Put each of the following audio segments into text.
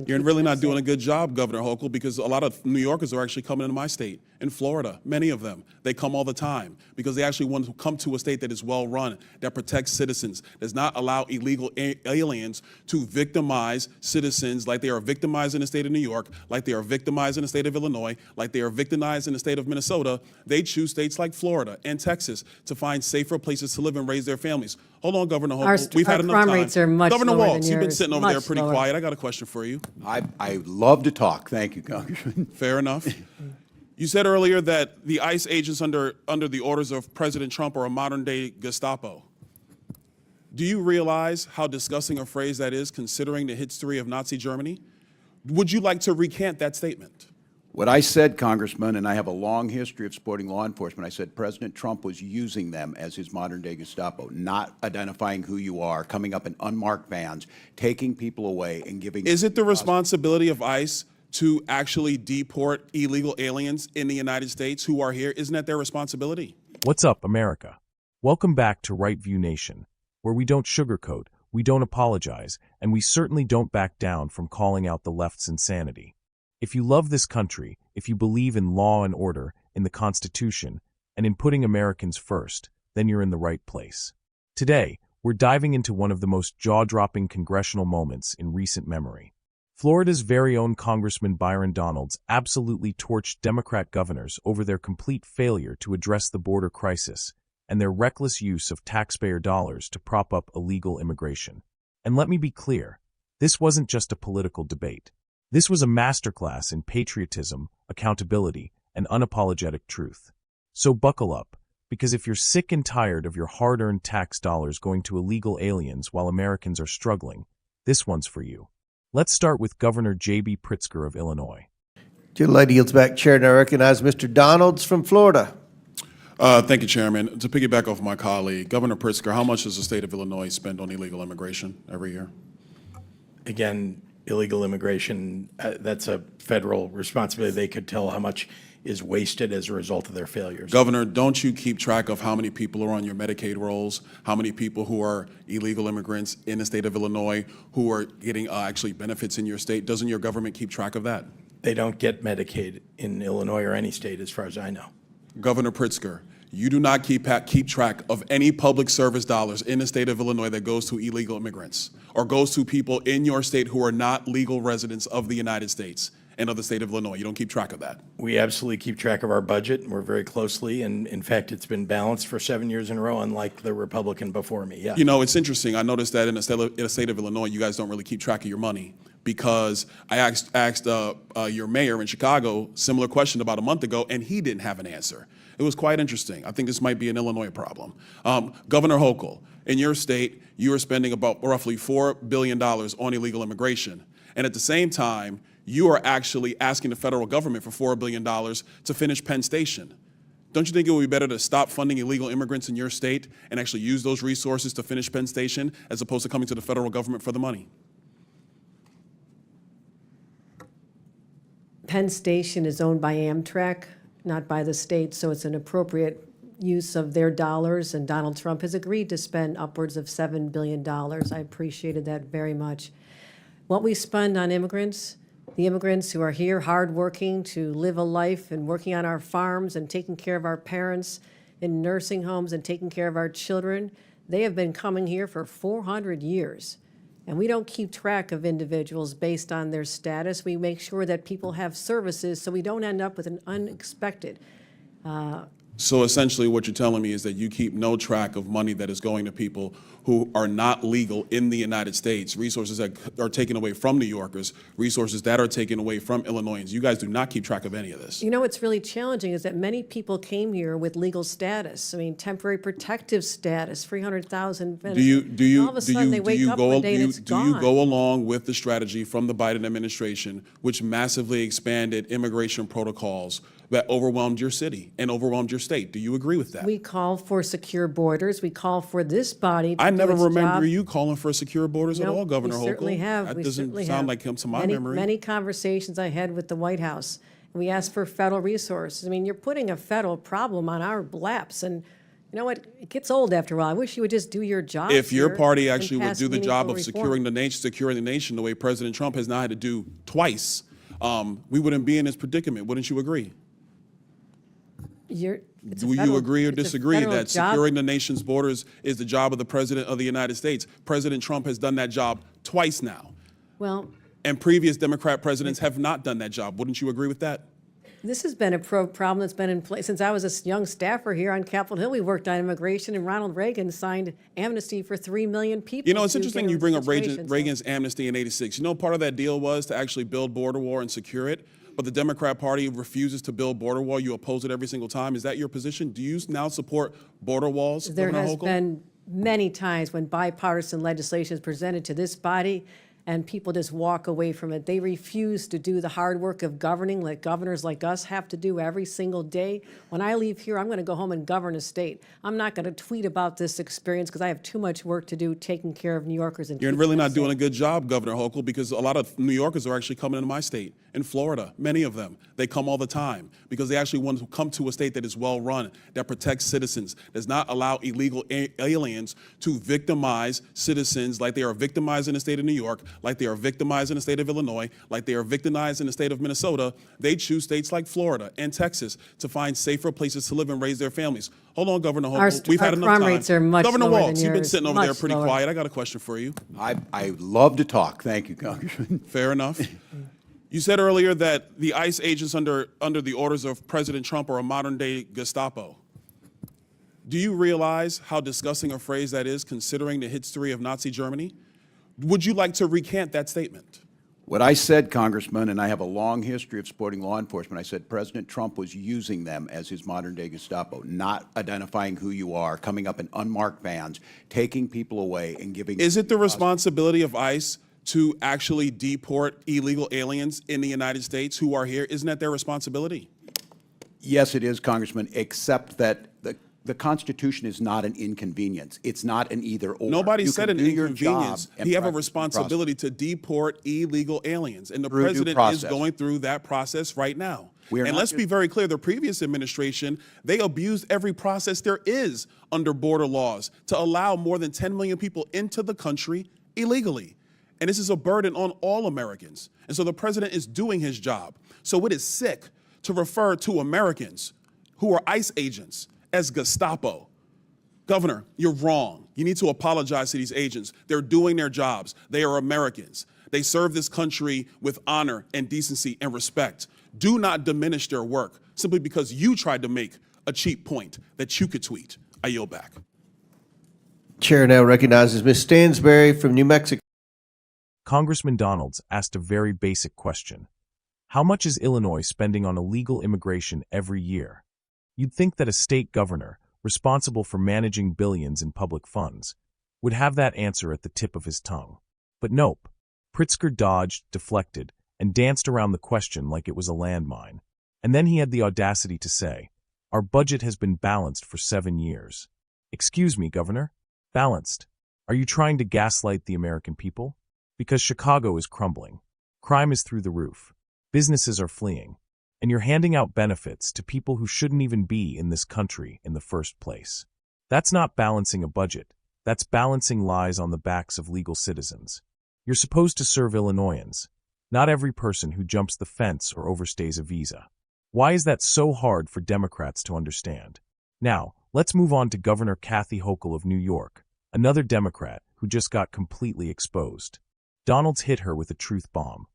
You're really not doing a good job, Governor Hochul, because a lot of New Yorkers are actually coming into my state, in Florida, many of them. They come all the time because they actually want to come to a state that is well run, that protects citizens, does not allow illegal aliens to victimize citizens like they are victimized in the state of New York, like they are victimized in the state of Illinois, like they are victimized in the state of Minnesota. They choose states like Florida and Texas to find safer places to live and raise their families. Hold on, Governor Hochul. We've had enough time. Crime rates are much Governor lower Walz, than you've been yours. sitting over there pretty Much lower. quiet. I got a question for you. I love to talk. Thank you, Congressman. Fair enough. You said earlier that the ICE agents under the orders of President Trump are a modern-day Gestapo. Do you realize how disgusting a phrase that is, considering the history of Nazi Germany? Would you like to recant that statement? What I said, Congressman, and I have a long history of supporting law enforcement, I said President Trump was using them as his modern-day Gestapo, not identifying who you are, coming up in unmarked vans, taking people away and giving— Is it the responsibility of ICE to actually deport illegal aliens in the United States who are here? Isn't that their responsibility? What's up, America? Welcome back to Right View Nation, where we don't sugarcoat, we don't apologize, and we certainly don't back down from calling out the left's insanity. If you love this country, if you believe in law and order, in the Constitution, and in putting Americans first, then you're in the right place. Today, we're diving into one of the most jaw-dropping congressional moments in recent memory. Florida's very own Congressman Byron Donalds absolutely torched Democrat governors over their complete failure to address the border crisis and their reckless use of taxpayer dollars to prop up illegal immigration. And let me be clear, this wasn't just a political debate. This was a masterclass in patriotism, accountability, and unapologetic truth. So buckle up, because if you're sick and tired of your hard-earned tax dollars going to illegal aliens while Americans are struggling, this one's for you. Let's start with Governor J.B. Pritzker of Illinois. Gentlelady yields back chair, and I recognize Mr. Donalds from Florida. Thank you, Chairman. To piggyback off my colleague, Governor Pritzker, how much does the state of Illinois spend on illegal immigration every year? Again, illegal immigration, that's a federal responsibility. They could tell how much is wasted as a result of their failures. Governor, don't you keep track of how many people are on your Medicaid rolls, how many people who are illegal immigrants in the state of Illinois who are getting actually benefits in your state? Doesn't your government keep track of that? They don't get Medicaid in Illinois or any state, as far as I know. Governor Pritzker, you do not keep track of any public service dollars in the state of Illinois that goes to illegal immigrants or goes to people in your state who are not legal residents of the United States and of the state of Illinois. You don't keep track of that. We absolutely keep track of our budget, and we're very closely, and in fact, it's been balanced for 7 years in a row, unlike the Republican before me. Yeah. You know, it's interesting. I noticed that in the state of Illinois, you guys don't really keep track of your money, because I asked your mayor in Chicago similar question about a month ago, and he didn't have an answer. It was quite interesting. I think this might be an Illinois problem. Governor Hochul, in your state, you are spending about roughly $4 billion on illegal immigration. And at the same time, you are actually asking the federal government for $4 billion to finish Penn Station. Don't you think it would be better to stop funding illegal immigrants in your state and actually use those resources to finish Penn Station as opposed to coming to the federal government for the money? Penn Station is owned by Amtrak, not by the state, so it's an appropriate use of their dollars, and Donald Trump has agreed to spend upwards of $7 billion. I appreciated that very much. What we spend on immigrants, the immigrants who are here hardworking to live a life and working on our farms and taking care of our parents in nursing homes and taking care of our children, they have been coming here for 400 years. And we don't keep track of individuals based on their status. We make sure that people have services so we don't end up with an unexpected. So essentially what you're telling me is that you keep no track of money that is going to people who are not legal in the United States, resources that are taken away from New Yorkers, resources that are taken away from Illinoisans. You guys do not keep track of any of this. You know what's really challenging is that many people came here with legal status. I mean, temporary protective status, 300,000. Do you all of a sudden they wake up one day and it's gone. Do you go along with the strategy from the Biden administration, which massively expanded immigration protocols that overwhelmed your city and overwhelmed your state? Do you agree with that? We call for secure borders. We call for this body to I do never its remember job. you calling for secure borders at all, Governor Hochul. We certainly have. That We doesn't certainly sound have. like him to my memory. Many conversations I had with the White House. And we asked for federal resources. I mean, you're putting a federal problem on our laps. And, know what? It gets old after a while. I wish you would just do your job. If your here party and actually would pass do the job meaningful of reform. securing the nation the way President Trump has now had to do twice, we wouldn't be in this predicament. Wouldn't you agree? It's a Do you federal- agree or it's a disagree federal that job. securing the nation's borders is the job of the President of the United States? President Trump has done that job twice now, Well, and previous Democrat presidents have not done that job. Wouldn't you agree with that? this has been a problem that's been in place since I was a young staffer here on Capitol Hill. We worked on immigration, and Ronald Reagan signed amnesty for 3 million people. You know, it's to interesting get you in bring up situations. Reagan's amnesty in '86. You know, part of that deal was to actually build border wall and secure it, but the Democrat Party refuses to build border wall. You oppose it every single time. Is that your position? Do you now support border walls, There Governor has Hochul? been many times when bipartisan legislation is presented to this body and people just walk away from it. They refuse to do the hard work of governing that governors like us have to do every single day. When I leave here, I'm going to go home and govern a state. I'm not going to tweet about this experience because I have too much work to do taking care of New Yorkers. And You're keeping really them not doing a safe. good job, Governor Hochul, because a lot of New Yorkers are actually coming into my state, in Florida, many of them. They come all the time because they actually want to come to a state that is well-run, that protects citizens, does not allow illegal aliens to victimize citizens like they are victimized in the state of New York, like they are victimized in the state of Illinois, like they are victimized in the state of Minnesota. They choose states like Florida and Texas to find safer places to live and raise their families. Hold on, Governor Hochul. We've had enough crime time. rates are much Governor lower than Walz, you've been yours, sitting over there much pretty lower. quiet. I got a question for you. I love to talk. Thank you, Congressman. Fair enough. You said earlier that the ICE agents under the orders of President Trump are a modern-day Gestapo. Do you realize how disgusting a phrase that is, considering the history of Nazi Germany? Would you like to recant that statement? What I said, Congressman, and I have a long history of supporting law enforcement, I said President Trump was using them as his modern-day Gestapo, not identifying who you are, coming up in unmarked vans, taking people away and giving— Is it the responsibility of ICE to actually deport illegal aliens in the United States who are here? Isn't that their responsibility? Yes, it is, Congressman, except that the Constitution is not an inconvenience. It's not an either-or. Nobody You said can an do your job inconvenience. and He have a practice due responsibility to deport illegal aliens, and the Through due president is process. going through that process right now. We are And not let's be just— very clear, the previous administration, they abused every process there is under border laws to allow more than 10 million people into the country illegally. And this is a burden on all Americans. And so the president is doing his job. So it is sick to refer to Americans who are ICE agents as Gestapo. Governor, you're wrong. You need to apologize to these agents. They're doing their jobs. They are Americans. They serve this country with honor and decency and respect. Do not diminish their work simply because you tried to make a cheap point that you could tweet. I yield back. Chair now recognizes Ms. Stansberry from New Mexico. Congressman Donalds asked a very basic question. How much is Illinois spending on illegal immigration every year? You'd think that a state governor, responsible for managing billions in public funds, would have that answer at the tip of his tongue. But nope. Pritzker dodged, deflected, and danced around the question like it was a landmine. And then he had the audacity to say, "Our budget has been balanced for 7 years." Excuse me, Governor? Balanced? Are you trying to gaslight the American people? Because Chicago is crumbling. Crime is through the roof. Businesses are fleeing. And you're handing out benefits to people who shouldn't even be in this country in the first place. That's not balancing a budget. That's balancing lies on the backs of legal citizens. You're supposed to serve Illinoisans, not every person who jumps the fence or overstays a visa. Why is that so hard for Democrats to understand? Now, let's move on to Governor Kathy Hochul of New York, another Democrat who just got completely exposed. Donalds hit her with a truth bomb.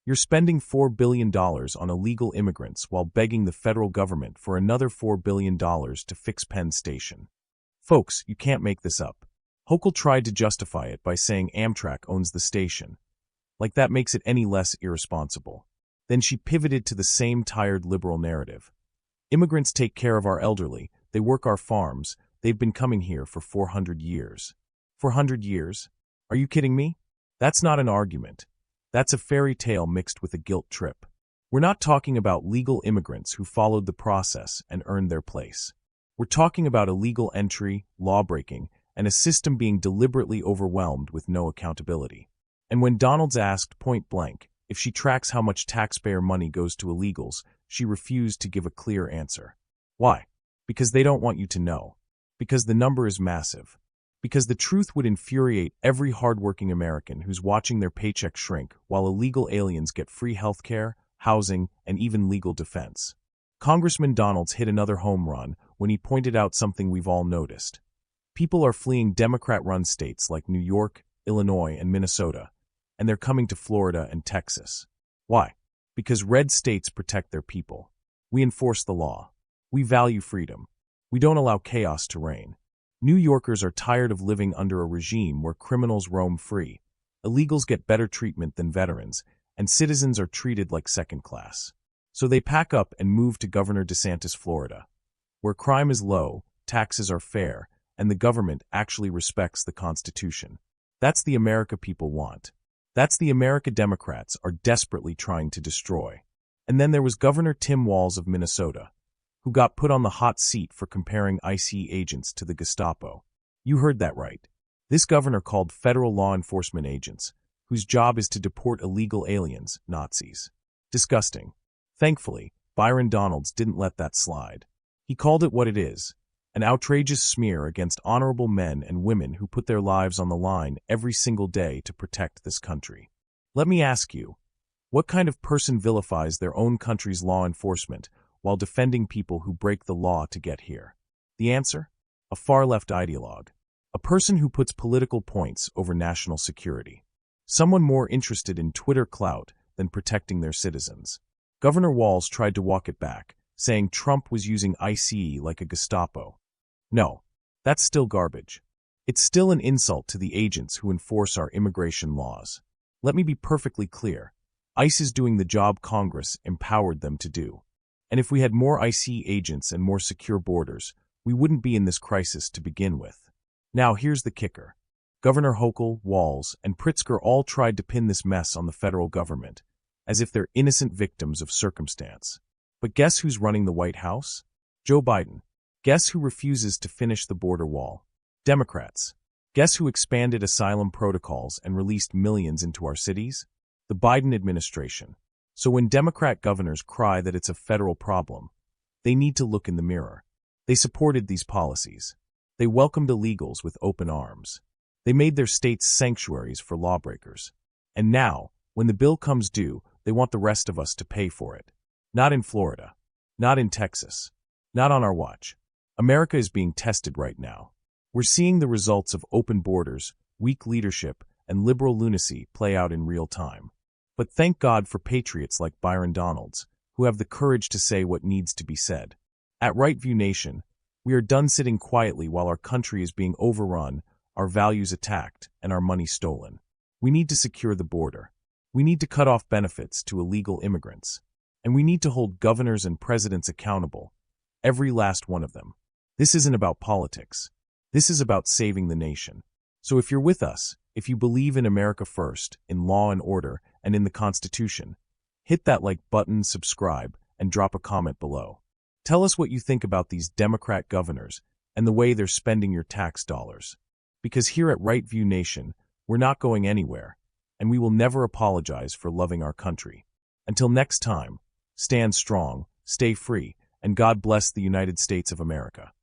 You're spending $4 billion on illegal immigrants while begging the federal government for another $4 billion to fix Penn Station. Folks, you can't make this up. Hochul tried to justify it by saying Amtrak owns the station. Like that makes it any less irresponsible. Then she pivoted to the same tired liberal narrative. Immigrants take care of our elderly, they work our farms, they've been coming here for 400 years. 400 years? Are you kidding me? That's not an argument. That's a fairy tale mixed with a guilt trip. We're not talking about legal immigrants who followed the process and earned their place. We're talking about illegal entry, law-breaking, and a system being deliberately overwhelmed with no accountability. And when Donalds asked point blank if she tracks how much taxpayer money goes to illegals, she refused to give a clear answer. Why? Because they don't want you to know. Because the number is massive. Because the truth would infuriate every hardworking American who's watching their paycheck shrink while illegal aliens get free health care, housing, and even legal defense. Congressman Donalds hit another home run when he pointed out something we've all noticed. People are fleeing Democrat-run states like New York, Illinois, and Minnesota, and they're coming to Florida and Texas. Why? Because red states protect their people. We enforce the law. We value freedom. We don't allow chaos to reign. New Yorkers are tired of living under a regime where criminals roam free, illegals get better treatment than veterans, and citizens are treated like second class. So they pack up and move to Governor DeSantis, Florida, where crime is low, taxes are fair, and the government actually respects the Constitution. That's the America people want. That's the America Democrats are desperately trying to destroy. And then there was Governor Tim Walz of Minnesota, who got put on the hot seat for comparing ICE agents to the Gestapo. You heard that right. This governor called federal law enforcement agents, whose job is to deport illegal aliens, Nazis. Disgusting. Thankfully, Byron Donalds didn't let that slide. He called it what it is, an outrageous smear against honorable men and women who put their lives on the line every single day to protect this country. Let me ask you, what kind of person vilifies their own country's law enforcement while defending people who break the law to get here? The answer? A far-left ideologue. A person who puts political points over national security. Someone more interested in Twitter clout than protecting their citizens. Governor Walz tried to walk it back, saying Trump was using ICE like a Gestapo. No, that's still garbage. It's still an insult to the agents who enforce our immigration laws. Let me be perfectly clear. ICE is doing the job Congress empowered them to do. And if we had more ICE agents and more secure borders, we wouldn't be in this crisis to begin with. Now here's the kicker. Governor Hochul, Walz, and Pritzker all tried to pin this mess on the federal government, as if they're innocent victims of circumstance. But guess who's running the White House? Joe Biden. Guess who refuses to finish the border wall? Democrats. Guess who expanded asylum protocols and released millions into our cities? The Biden administration. So when Democrat governors cry that it's a federal problem, they need to look in the mirror. They supported these policies. They welcomed illegals with open arms. They made their states sanctuaries for lawbreakers. And now, when the bill comes due, they want the rest of us to pay for it. Not in Florida. Not in Texas. Not on our watch. America is being tested right now. We're seeing the results of open borders, weak leadership, and liberal lunacy play out in real time. But thank God for patriots like Byron Donalds, who have the courage to say what needs to be said. At Right View Nation, we are done sitting quietly while our country is being overrun, our values attacked, and our money stolen. We need to secure the border. We need to cut off benefits to illegal immigrants. And we need to hold governors and presidents accountable, every last one of them. This isn't about politics. This is about saving the nation. So if you're with us, if you believe in America first, in law and order, and in the Constitution, hit that like button, subscribe, and drop a comment below. Tell us what you think about these Democrat governors and the way they're spending your tax dollars. Because here at Right View Nation, we're not going anywhere, and we will never apologize for loving our country. Until next time, stand strong, stay free, and God bless the United States of America.